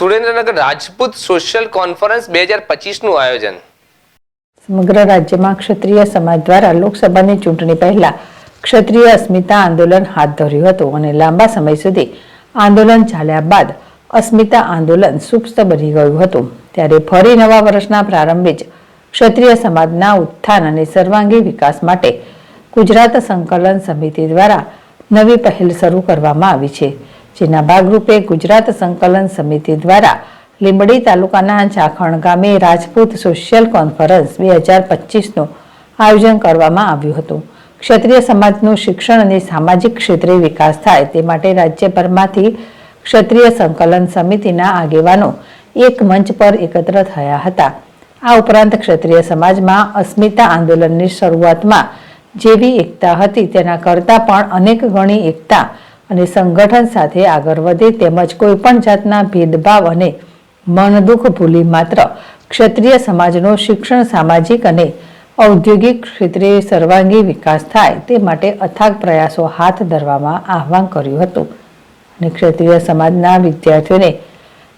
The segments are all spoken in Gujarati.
સુરેન્દ્રનગર રાજપૂત સોશિયલ કોન્ફરન્સ 2025નું આયોજન. સમગ્ર રાજ્યમાં ક્ષત્રિય સમાજ દ્વારા લોકસભાની ચૂંટણી પહેલા ક્ષત્રિય અસ્મિતા આંદોલન હાથ ધર્યું હતું અને લાંબા સમય સુધી આંદોલન ચાલ્યા બાદ અસ્મિતા આંદોલન સુસ્ત બની ગયું હતું. ત્યારે ફરી નવા વર્ષના પ્રારંભે જ ક્ષત્રિય સમાજના ઉત્થાન અને સર્વાંગી વિકાસ માટે ગુજરાત સંકલન સમિતિ દ્વારા નવી પહેલ શરૂ કરવામાં આવી છે. જેના ભાગરૂપે ગુજરાત સંકલન સમિતિ દ્વારા લીંબડી તાલુકાના ચાખણ ગામે રાજપૂત સોશિયલ કોન્ફરન્સ 2025નું આયોજન કરવામાં આવ્યું હતું. ક્ષત્રિય સમાજનું શિક્ષણ અને સામાજિક ક્ષેત્રે વિકાસ થાય તે માટે રાજ્યભરમાંથી ક્ષત્રિય સંકલન સમિતિના આગેવાનો એક મંચ પર એકત્ર થયા હતા. આ ઉપરાંત ક્ષત્રિય સમાજમાં અસ્મિતા આંદોલનની શરૂઆતમાં જેવી એકતા હતી તેના કરતાં પણ અનેક ગણી એકતા અને સંગઠન સાથે આગળ વધે તેમજ કોઈ પણ જાતના ભેદભાવ અને મન દુઃખ ભૂલી માત્ર ક્ષત્રિય સમાજનો શિક્ષણ, સામાજિક અને ઔદ્યોગિક ક્ષેત્રે સર્વાંગી વિકાસ થાય તે માટે અથાગ પ્રયાસો હાથ ધરવામાં આહવાન કર્યું હતું. અને ક્ષત્રિય સમાજના વિદ્યાર્થીઓને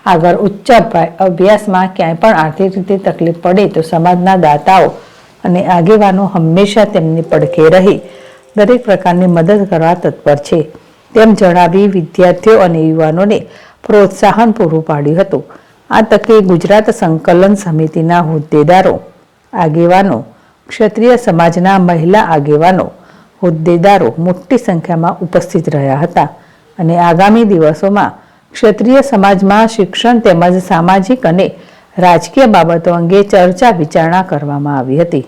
આગળ ઉચ્ચ અભ્યાસમાં ક્યાંય પણ આર્થિક રીતે તકલીફ પડે તો સમાજના દાતાઓ અને આગેવાનો હંમેશા તેમની પડખે રહી દરેક પ્રકારની મદદ કરવા તત્પર છે તેમ જણાવી વિદ્યાર્થીઓ અને યુવાનોને પ્રોત્સાહન પૂરું પાડ્યું હતું. આ તકે ગુજરાત સંકલન સમિતિના હોદ્દેદારો, આગેવાનો, ક્ષત્રિય સમાજના મહિલા આગેવાનો, હોદ્દેદારો મોટી સંખ્યામાં ઉપસ્થિત રહ્યા હતા અને આગામી દિવસોમાં ક્ષત્રિય સમાજમાં શિક્ષણ તેમજ સામાજિક અને રાજકીય બાબતો અંગે ચર્ચા વિચારણા કરવામાં આવી હતી.